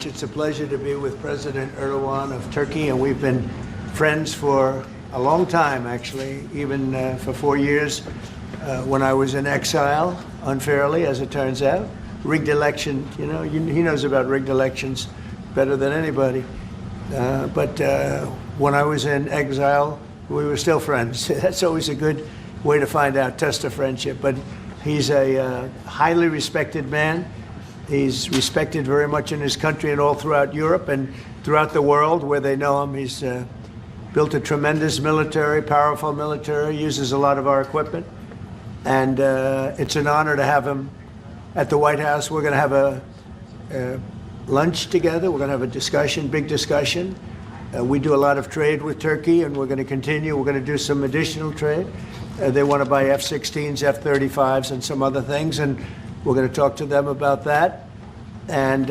It's a pleasure to be with President Erdoğan of Turkey, and we've been friends for a long time, actually, even for 4 years when I was in exile, unfairly, as it turns out. Rigged election, he knows about rigged elections better than anybody. But when I was in exile, we were still friends. That's always a good way to find out, test a friendship. But he's a highly respected man. He's respected very much in his country and all throughout Europe and throughout the world where they know him. He's built a tremendous military, powerful military, uses a lot of our equipment. And it's an honor to have him at the White House. We're going to have a lunch together. We're going to have a discussion, big discussion. We do a lot of trade with Turkey, and we're going to continue. We're going to do some additional trade. They want to buy F-16s, F-35s, and some other things, and we're going to talk to them about that. And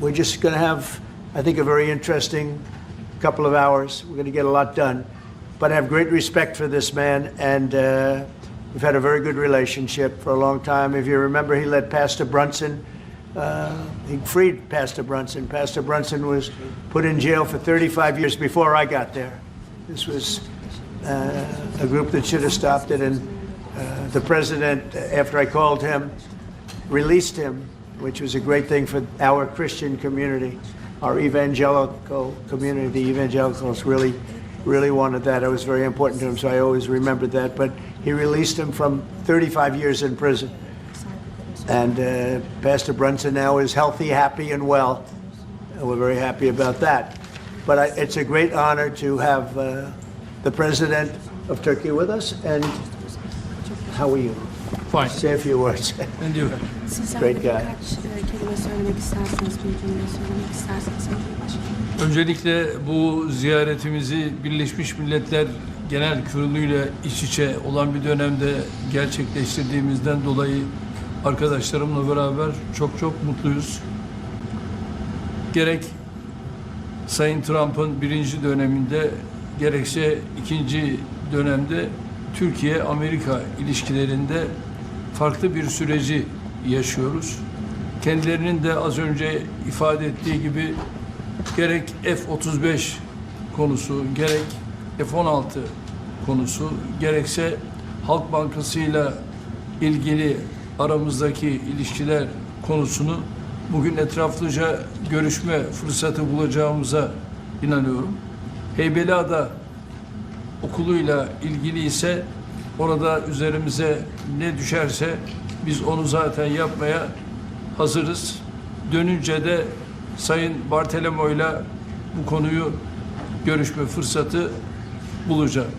we're just going to have, I think, a very interesting couple of hours. We're going to get a lot done. But I have great respect for this man, and we've had a very good relationship for a long time. If you remember, he led Pastor Brunson. He freed Pastor Brunson. Pastor Brunson was put in jail for 35 years before I got there. This was a group that should have stopped it, and the president, after I called him, released him, which was a great thing for our Christian community, our evangelical community. The evangelicals really wanted that. It was very important to him, so I always remembered that. But he released him from 35 years in prison. And Pastor Brunson now is healthy, happy, and well. And we're very happy about that. But it's a great honor to have the president of Turkey with us. And how are you? Fine. Say a few words. And you? Great guy. Öncelikle bu ziyaretimizi Birleşmiş Milletler Genel Kurulu'yla iç içe olan bir dönemde gerçekleştirdiğimizden dolayı arkadaşlarımla beraber çok mutluyuz. Gerek Sayın Trump'ın birinci döneminde gerekse ikinci dönemde Türkiye-Amerika ilişkilerinde farklı bir süreci yaşıyoruz. Kendilerinin de az önce ifade ettiği gibi gerek F-35 konusu, gerek F-16 konusu, gerekse Halk Bankası'yla ilgili aramızdaki ilişkiler konusunu bugün etraflıca görüşme fırsatı bulacağımıza inanıyorum. Heybeliada okuluyla ilgili ise orada üzerimize ne düşerse biz onu zaten yapmaya hazırız. Dönünce de Sayın Bartolomeo'yla bu konuyu görüşme fırsatı bulacağım.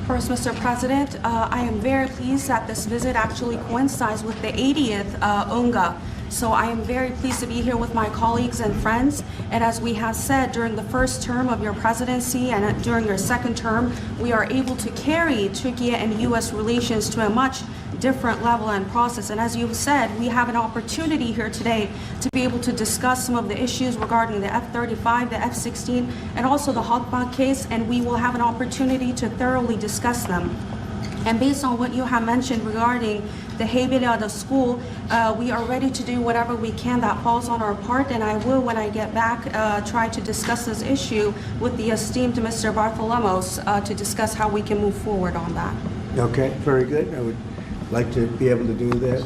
First, Mr. President, I am very pleased that this visit actually coincides with the 80th UNGA. So I am very pleased to be here with my colleagues and friends. And as we have said, during the first term of your presidency and during your second term, we are able to carry Turkey and U.S. relations to a much different level and process. And as you've said, we have an opportunity here today to be able to discuss some of the issues regarding the F-35, the F-16, and also the Halkbank case, and we will have an opportunity to thoroughly discuss them. And based on what you have mentioned regarding the Heybeliada school, we are ready to do whatever we can that falls on our part, and I will, when I get back, try to discuss this issue with the esteemed Mr. Bartolomos to discuss how we can move forward on that. Okay, very good. I would like to be able to do that.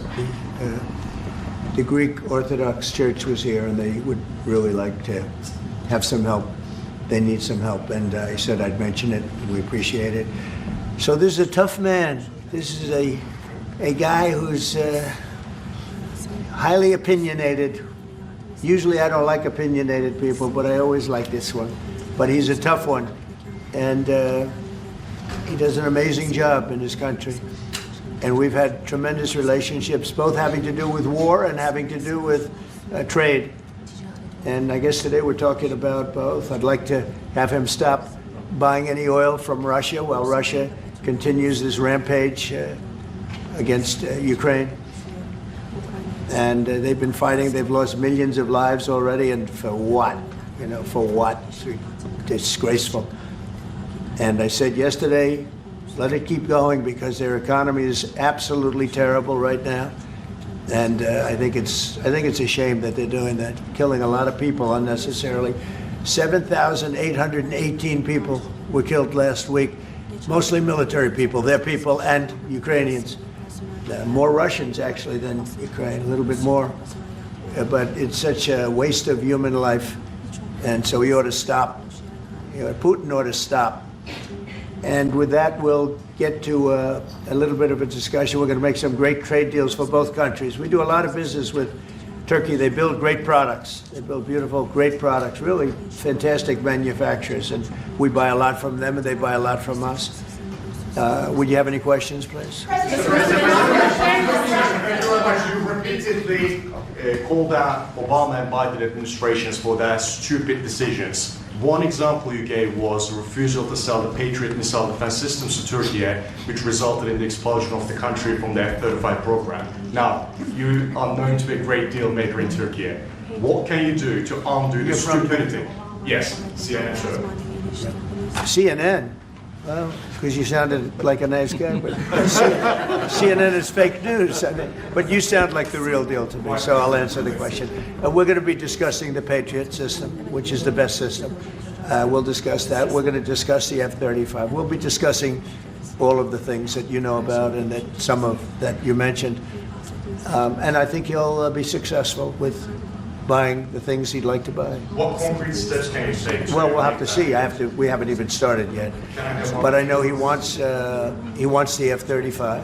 The Greek Orthodox Church was here, and they would really like to have some help. They need some help, and I said I'd mention it, and we appreciate it. So this is a tough man. This is a guy who's highly opinionated. Usually I don't like opinionated people, but I always like this one. But he's a tough one, and he does an amazing job in his country. And we've had tremendous relationships, both having to do with war and having to do with trade. And I guess today we're talking about both. I'd like to have him stop buying any oil from Russia while Russia continues this rampage against Ukraine. And they've been fighting. They've lost millions of lives already. And for what? For what? It's disgraceful. And I said yesterday, let it keep going because their economy is absolutely terrible right now. And I think it's a shame that they're doing that, killing a lot of people unnecessarily. 7,818 people were killed last week, mostly military people, their people, and Ukrainians. More Russians, actually, than Ukraine, a little bit more. But it's such a waste of human life, and so he ought to stop. Putin ought to stop. And with that, we'll get to a little bit of a discussion. We're going to make some great trade deals for both countries. We do a lot of business with Turkey. They build great products. They build beautiful, great products, really fantastic manufacturers. And we buy a lot from them, and they buy a lot from us. Would you have any questions, please? Thank you very much. You repeatedly called out Obama and Biden administrations for their stupid decisions. One example you gave was the refusal to sell the Patriot missile defense systems to Turkey, which resulted in the expulsion of the country from the F-35 program. Now, you are known to be a great deal maker in Turkey. What can you do to undo this stupidity? Yes, CNN show. CNN? Well, because you sounded like a nice guy, but CNN is fake news. I mean, but you sound like the real deal to me, so I'll answer the question. We're going to be discussing the Patriot system, which is the best system. We'll discuss that. We're going to discuss the F-35. We'll be discussing all of the things that you know about and that some of that you mentioned. And I think he'll be successful with buying the things he'd like to buy. What concrete steps can you take? Well, we'll have to see. We haven't even started yet. But I know he wants the F-35,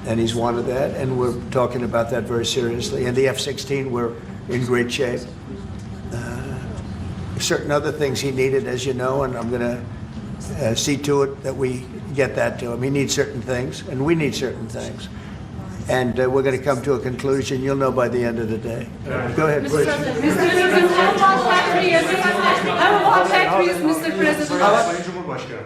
and he's wanted that, and we're talking about that very seriously. And the F-16, we're in great shape. Certain other things he needed, as you know, and I'm going to see to it that we get that to him. He needs certain things, and we need certain things. And we're going to come to a conclusion. You'll know by the end of the day. Go ahead, please. Mr. President. Sayın Cumhurbaşkanım,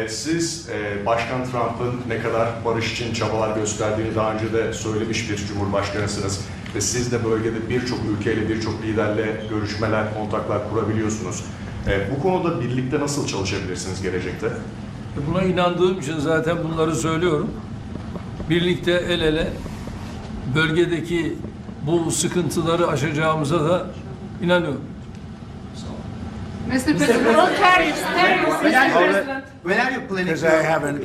siz Başkan Trump'ın ne kadar barış için çabalar gösterdiğini daha önce de söylemiş bir cumhurbaşkanısınız. Ve siz de bölgede birçok ülkeyle, birçok liderle görüşmeler, kontaklar kurabiliyorsunuz. Bu konuda birlikte nasıl çalışabilirsiniz gelecekte? Buna inandığım için zaten bunları söylüyorum. Birlikte el ele bölgedeki bu sıkıntıları aşacağımıza da inanıyorum. Mr. President, on tariffs, Mr. President. When are you planning Because to I haven't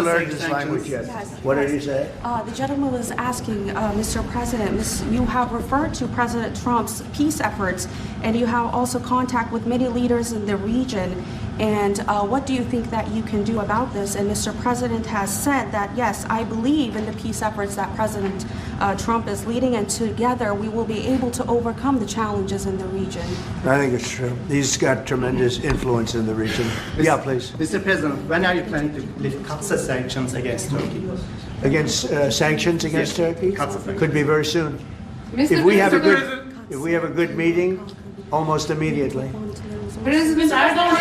learned this language yet. What did he say? The gentleman was asking, Mr. President, you have referred to President Trump's peace efforts, and you have also contact with many leaders in the region. And what do you think that you can do about this? And Mr. President has said that, yes, I believe in the peace efforts that President Trump is leading, and together we will be able to overcome the challenges in the region. I think it's true. He's got tremendous influence in the region. Yeah, please. Mr. President, when are you planning to lift CAATSA sanctions against Turkey? Against sanctions against Turkey? CAATSA. Could be very soon. If we have a good meeting, almost immediately. President Erdoğan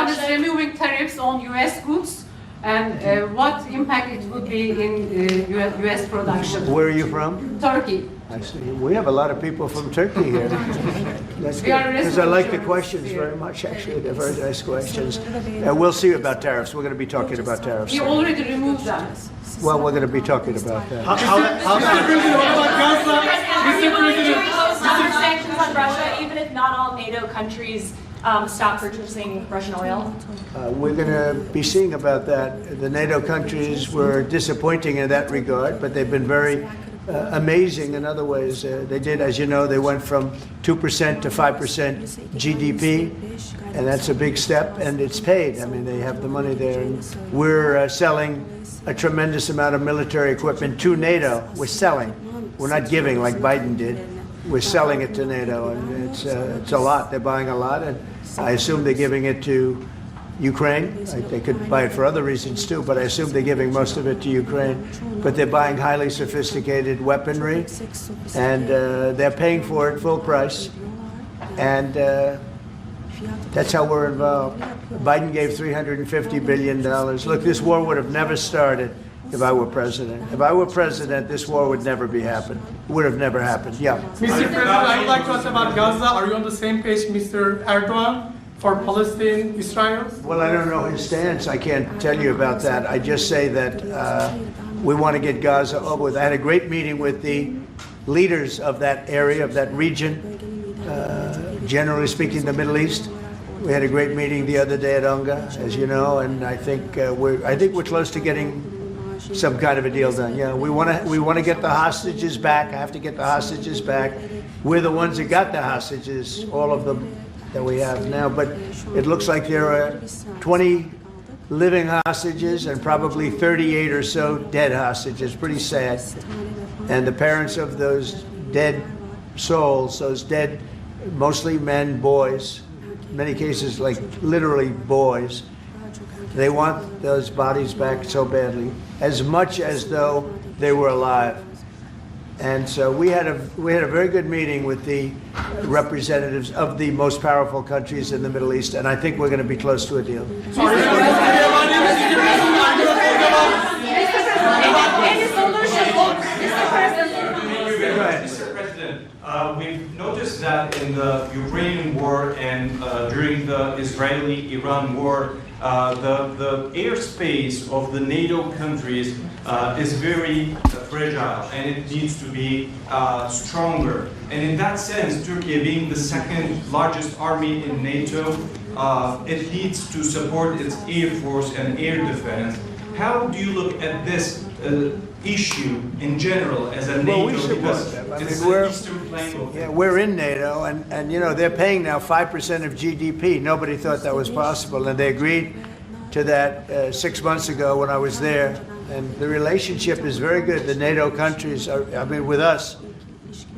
is removing tariffs on U.S. goods, and what impact it would be in U.S. production? Where are you from? Turkey. I see. We have a lot of people from Turkey here. That's good. Because I like the questions very much, actually. They're very nice questions. We'll see about tariffs. We're going to be talking about tariffs. We already removed them. Well, we're going to be talking about that. Sanctions on Russia, even if not all NATO countries stop purchasing Russian oil? We're going to be seeing about that. The NATO countries were disappointing in that regard, but they've been very amazing in other ways. They did, as you know, they went from 2% to 5% GDP, and that's a big step, and it's paid. I mean, they have the money there, and we're selling a tremendous amount of military equipment to NATO. We're selling. We're not giving like Biden did. We're selling it to NATO, and it's a lot. They're buying a lot, and I assume they're giving it to Ukraine. They could buy it for other reasons too, but I assume they're giving most of it to Ukraine. But they're buying highly sophisticated weaponry, and they're paying for it full price. And that's how we're involved. Biden gave $350 billion. Look, this war would have never started if I were president. If I were president, this war would never be happened. It would have never happened. Yeah. Mr. President, I would like to ask about Gaza. Are you on the same page, Mr. Erdoğan, for Palestine, Israel? Well, I don't know his stance. I can't tell you about that. I just say that We want to get Gaza over with. I had a great meeting with the leaders of that area, of that region, generally speaking, the Middle East. We had a great meeting the other day at UNGA, as you know, and I think we're close to getting some kind of a deal done. Yeah, we want to get the hostages back. I have to get the hostages back. We're the ones that got the hostages, all of them that we have now. But it looks like there are 20 living hostages and probably 38 or so dead hostages. Pretty sad. And the parents of those dead souls, those dead, mostly men, boys, in many cases like literally boys, they want those bodies back so badly, as much as though they were alive. And so we had a very good meeting with the representatives of the most powerful countries in the Middle East, and I think we're going to be close to a deal. Any solution, Mr. President? Mr. President, we've noticed that in the Ukrainian war and during the Israeli-Iran war, the airspace of the NATO countries is very fragile, and it needs to be stronger. And in that sense, Turkey being the second largest army in NATO, it needs to support its air force and air defense. How do you look at this issue in general as a NATO? Well, we support them. I It's mean, the eastern flank. Yeah, we're in NATO, and you know, they're paying now 5% of GDP. Nobody thought that was possible, and they agreed to that 6 months ago when I was there. And the relationship is very good. The NATO countries are, I mean, with us,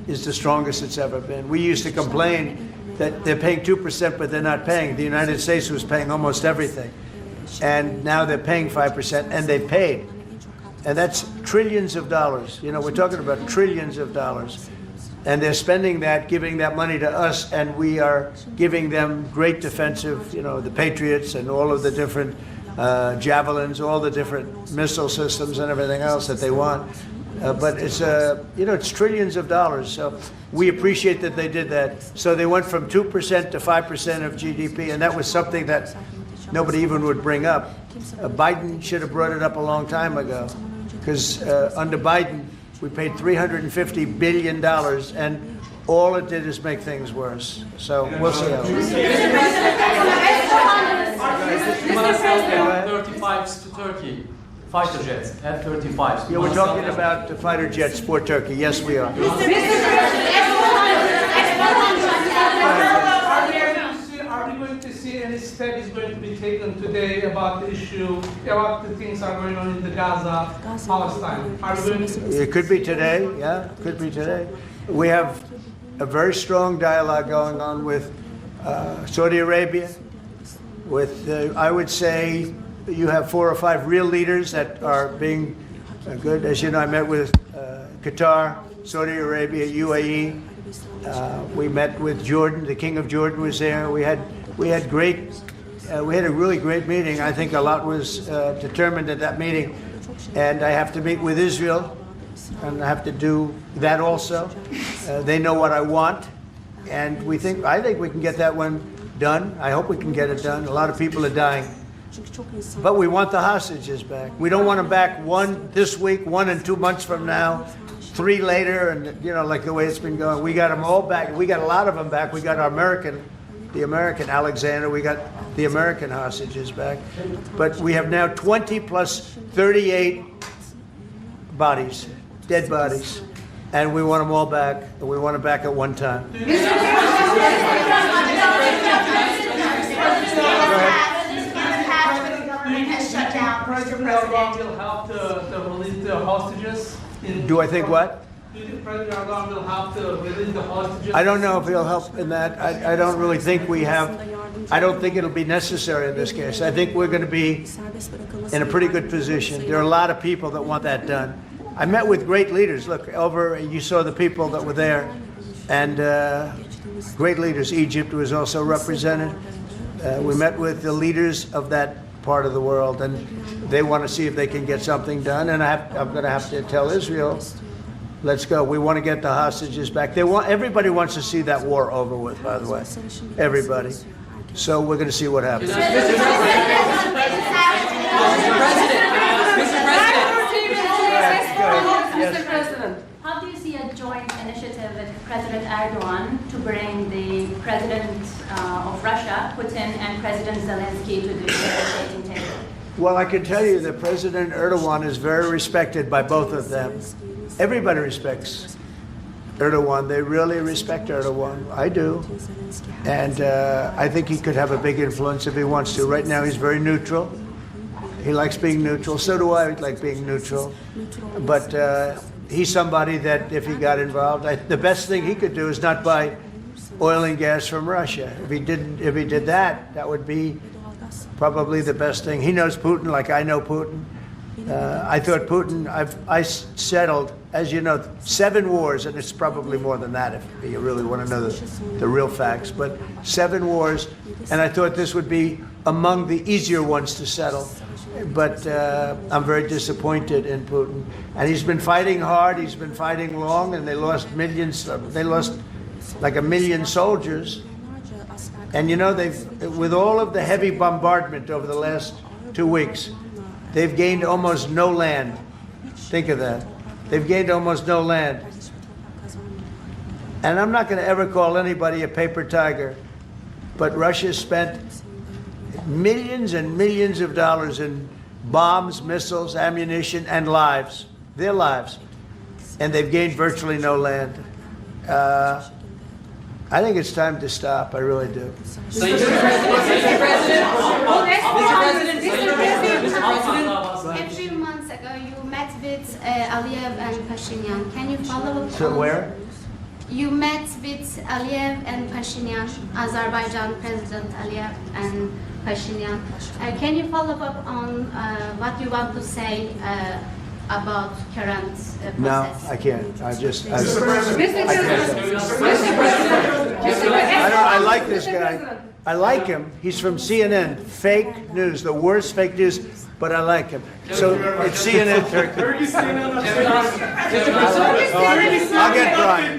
is the strongest it's ever been. We used to complain that they're paying 2%, but they're not paying. The United States was paying almost everything. And now they're paying 5%, and they paid. And that's trillions of dollars. You know, we're talking about trillions of dollars. And they're spending that, giving that money to us, and we are giving them great defensive, you know, the Patriots and all of the different javelins, all the different missile systems and everything else that they want. But it's, you know, it's trillions of dollars. So we appreciate that they did that. So they went from 2% to 5% of GDP, and that was something that nobody even would bring up. Biden should have brought it up a long time ago, because under Biden, we paid $350 billion, and all it did is make things worse. So we'll see how it goes. F-35s to Turkey, fighter jets, F-35s. Yeah, we're talking about the fighter jets for Turkey. Yes, we are. Are we going to see any steps going to be taken today about the issue, about the things that are going on in the Gaza, Palestine? Are we going to? It could be today. Yeah, it could be today. We have a very strong dialogue going on with Saudi Arabia. With, I would say, you have 4 or 5 real leaders that are being good. As you know, I met with Qatar, Saudi Arabia, UAE. We met with Jordan. The King of Jordan was there. We had a really great meeting. I think a lot was determined at that meeting. And I have to meet with Israel, and I have to do that also. They know what I want, and I think we can get that one done. I hope we can get it done. A lot of people are dying. But we want the hostages back. We don't want them back, 1 this week, 1 in 2 months from now, 3 later, and you know, like the way it's been going. We got them all back. We got a lot of them back. We got the American Alexander. We got the American hostages back. But we have now 20 plus 38 bodies, dead bodies, and we want them all back. And we want them back at one time. President Erdoğan will help to release the hostages? Do I think what? Do you think President Erdoğan will help to release the hostages? I don't know if he'll help in that. I don't really think we have. I don't think it'll be necessary in this case. I think we're going to be in a pretty good position. There are a lot of people that want that done. I met with great leaders. Look, you saw the people that were there, and great leaders. Egypt was also represented. We met with the leaders of that part of the world, and they want to see if they can get something done. And I'm going to have to tell Israel, let's go. We want to get the hostages back. Everybody wants to see that war over with, by the way. Everybody. So we're going to see what happens. Mr. President, Mr. President. How do you see a joint initiative with President Erdoğan to bring the President of Russia, Putin, and President Zelensky to the negotiating table? Well, I can tell you that President Erdoğan is very respected by both of them. Everybody respects Erdoğan. They really respect Erdoğan. I do. And I think he could have a big influence if he wants to. Right now, he's very neutral. He likes being neutral. So do I like being neutral. But he's somebody that if he got involved, the best thing he could do is not buy oil and gas from Russia. If he did that, that would be probably the best thing. He knows Putin like I know Putin. I thought Putin, I settled, as you know, 7 wars, and it's probably more than that if you really want to know the real facts, but 7 wars, and I thought this would be among the easier ones to settle. But I'm very disappointed in Putin. And he's been fighting hard, he's been fighting long, and they lost millions, they lost like 1 million soldiers. And you know, with all of the heavy bombardment over the last 2 weeks, they've gained almost no land. Think of that. They've gained almost no land. And I'm not going to ever call anybody a paper tiger, but Russia spent millions and millions of dollars in bombs, missiles, ammunition, and lives, their lives. And they've gained virtually no land. I think it's time to stop. I really do. A few months ago, you met with Aliyev and Pashinyan. Can you follow up? So where? You met with Aliyev and Pashinyan, Azerbaijan President Aliyev and Pashinyan. Can you follow up on what you want to say about current process? No, I can't. I can't. I like this guy. I like him. He's from CNN. Fake news, the worst fake news, but I like him. So it's CNN Turkey. I'll get Brian.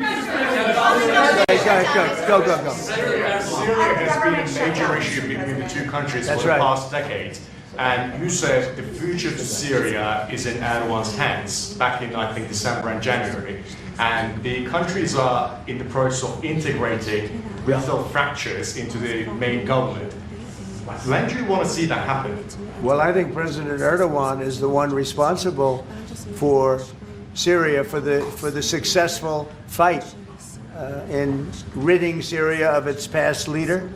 Go. Syria has been a major issue between the two countries for the past decade. And you said the future of Syria is in Erdogan's hands back in, I think, December and January. And the countries are in the process of integrating little fractures into the main government. When do you want to see that happen? Well, I think President Erdogan is the one responsible for Syria, for the successful fight in ridding Syria of its past leader.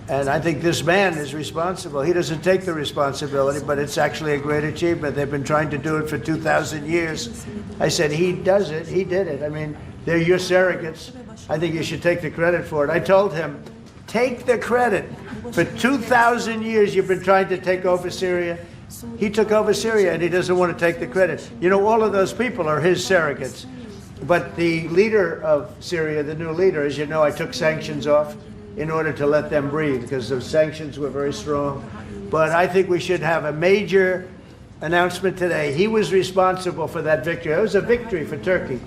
And I think this man is responsible. He doesn't take the responsibility, but it's actually a great achievement. They've been trying to do it for 2,000 years. I said, he does it, he did it. I mean, they're your surrogates. I think you should take the credit for it. I told him, take the credit. For 2,000 years, you've been trying to take over Syria. He took over Syria, and he doesn't want to take the credit. You know, all of those people are his surrogates. But the leader of Syria, the new leader, as you know, I took sanctions off in order to let them breathe, because the sanctions were very strong. But I think we should have a major announcement today. He was responsible for that victory. It was a victory for Turkey,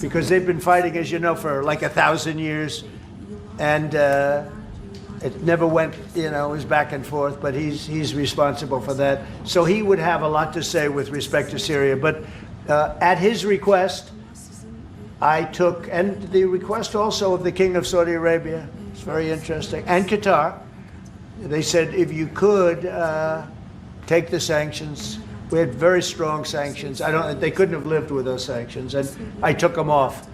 because they've been fighting, as you know, for like 1,000 years. And it never went, you know, it was back and forth, but he's responsible for that. So he would have a lot to say with respect to Syria. But at his request, I took, and the request also of the King of Saudi Arabia, it's very interesting, and Qatar. They said if you could take the sanctions. We had very strong sanctions. They couldn't have lived with those sanctions, and I took them off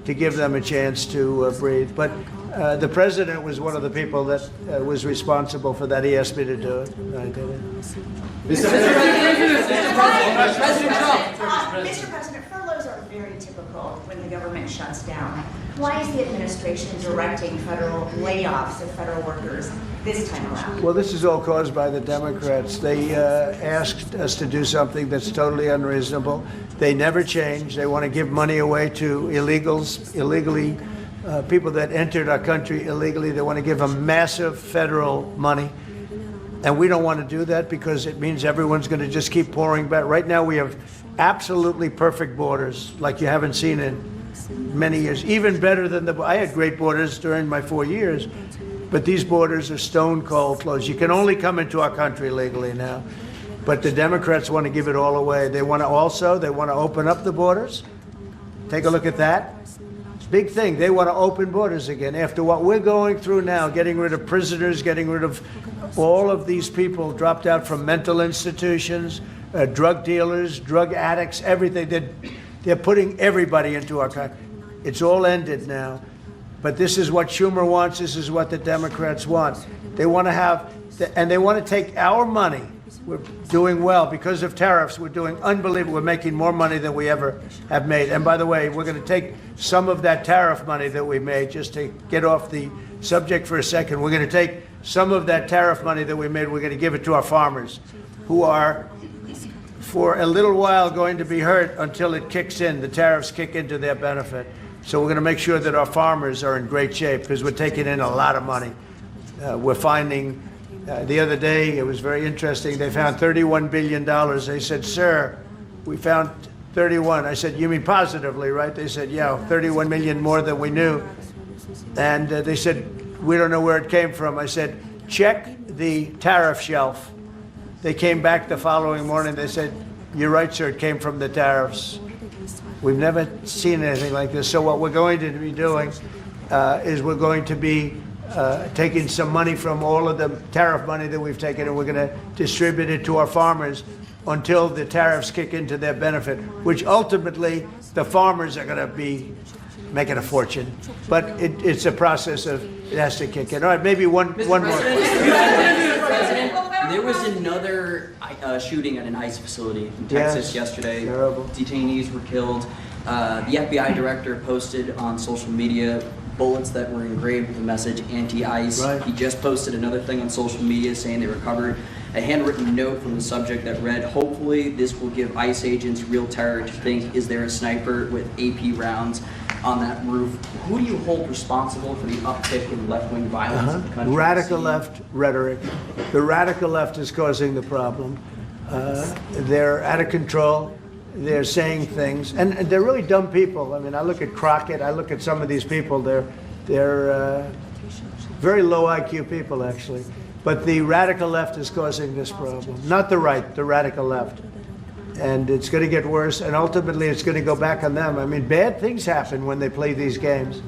to give them a chance to breathe. But the president was one of the people that was responsible for that. He asked me to do it, and I did it. Mr. President, furloughs are very typical when the government shuts down. Why is the administration directing federal layoffs of federal workers this time around? Well, this is all caused by the Democrats. They asked us to do something that's totally unreasonable. They never change. They want to give money away to illegally, people that entered our country illegally. They want to give them massive federal money. And we don't want to do that because it means everyone's going to just keep pouring back. Right now we have absolutely perfect borders like you haven't seen in many years. Even better than I had great borders during my 4 years, but these borders are stone cold closed. You can only come into our country legally now. But the Democrats want to give it all away. They want to open up the borders Take a look at that. Big thing. They want to open borders again. After what we're going through now, getting rid of prisoners, getting rid of all of these people dropped out from mental institutions, drug dealers, drug addicts, everything. They're putting everybody into our country. It's all ended now. But this is what Schumer wants. This is what the Democrats want. They want to have, and they want to take our money. We're doing well because of tariffs. We're doing unbelievable. We're making more money than we ever have made. And by the way, we're going to take some of that tariff money that we made, just to get off the subject for a second. We're going to take some of that tariff money that we made. We're going to give it to our farmers, who are, for a little while, going to be hurt until it kicks in. The tariffs kick into their benefit. So we're going to make sure that our farmers are in great shape because we're taking in a lot of money. We're finding. The other day, it was very interesting. They found $31 billion. They said, sir, we found 31. I said, you mean positively, right? They said, yeah, 31 million more than we knew. And they said, we don't know where it came from. I said, check the tariff shelf. They came back the following morning. They said, you're right, sir, it came from the tariffs. We've never seen anything like this. So what we're going to be doing is we're going to be taking some money from all of the tariff money that we've taken, and we're going to distribute it to our farmers until the tariffs kick into their benefit, which ultimately the farmers are going to be making a fortune. But it's a process of, it has to kick in. All right, maybe one more. President, there was another shooting at an ICE facility in Texas yesterday. Terrible. Detainees were killed. The FBI director posted on social media bullets that were engraved with the message anti-ICE. Right. He just posted another thing on social media saying they recovered a handwritten note from the subject that read, hopefully this will give ICE agents real terror to think, is there a sniper with AP rounds on that roof? Who do you hold responsible for the uptick in left-wing violence in the country? Radical left rhetoric. The radical left is causing the problem. They're out of control. They're saying things, and they're really dumb people. I mean, I look at Crockett, I look at some of these people, they're very low IQ people, actually. But the radical left is causing this problem. Not the right, the radical left. And it's going to get worse, and ultimately it's going to go back on them. I mean, bad things happen when they play these games.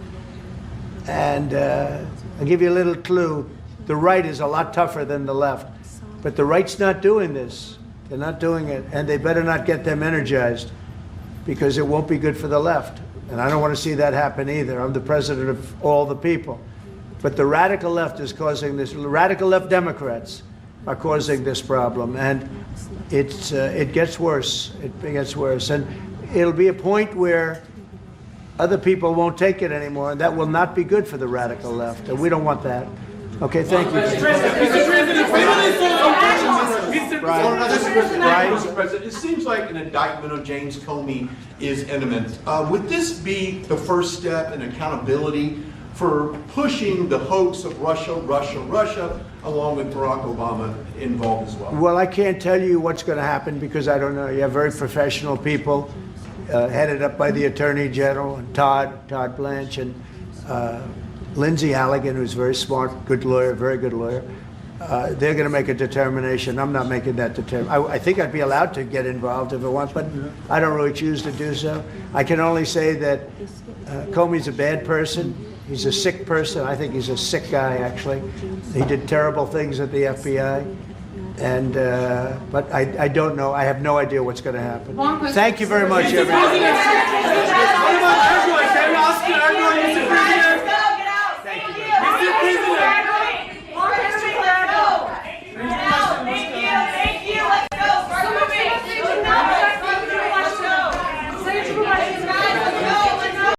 And I'll give you a little clue. The right is a lot tougher than the left. But the right's not doing this. They're not doing it, and they better not get them energized, because it won't be good for the left. And I don't want to see that happen either. I'm the president of all the people. But the radical left is causing this. Radical left Democrats are causing this problem, and it gets worse. It gets worse, and it'll be a point where other people won't take it anymore, and that will not be good for the radical left, and we don't want that. Okay, thank you. Mr. President, it seems like an indictment of James Comey is imminent. Would this be the first step in accountability for pushing the hoax of Russia, along with Barack Obama involved as well? Well, I can't tell you what's going to happen because I don't know. You have very professional people headed up by the Attorney General and Todd Blanche and Lindsay Halligan, who's very smart, good lawyer, very good lawyer. They're going to make a determination. I'm not making that determination. I think I'd be allowed to get involved if I want, but I don't really choose to do so. I can only say that Comey's a bad person. He's a sick person. I think he's a sick guy, actually. He did terrible things at the FBI. And but I don't know. I have no idea what's going to happen. Thank you very much, everyone.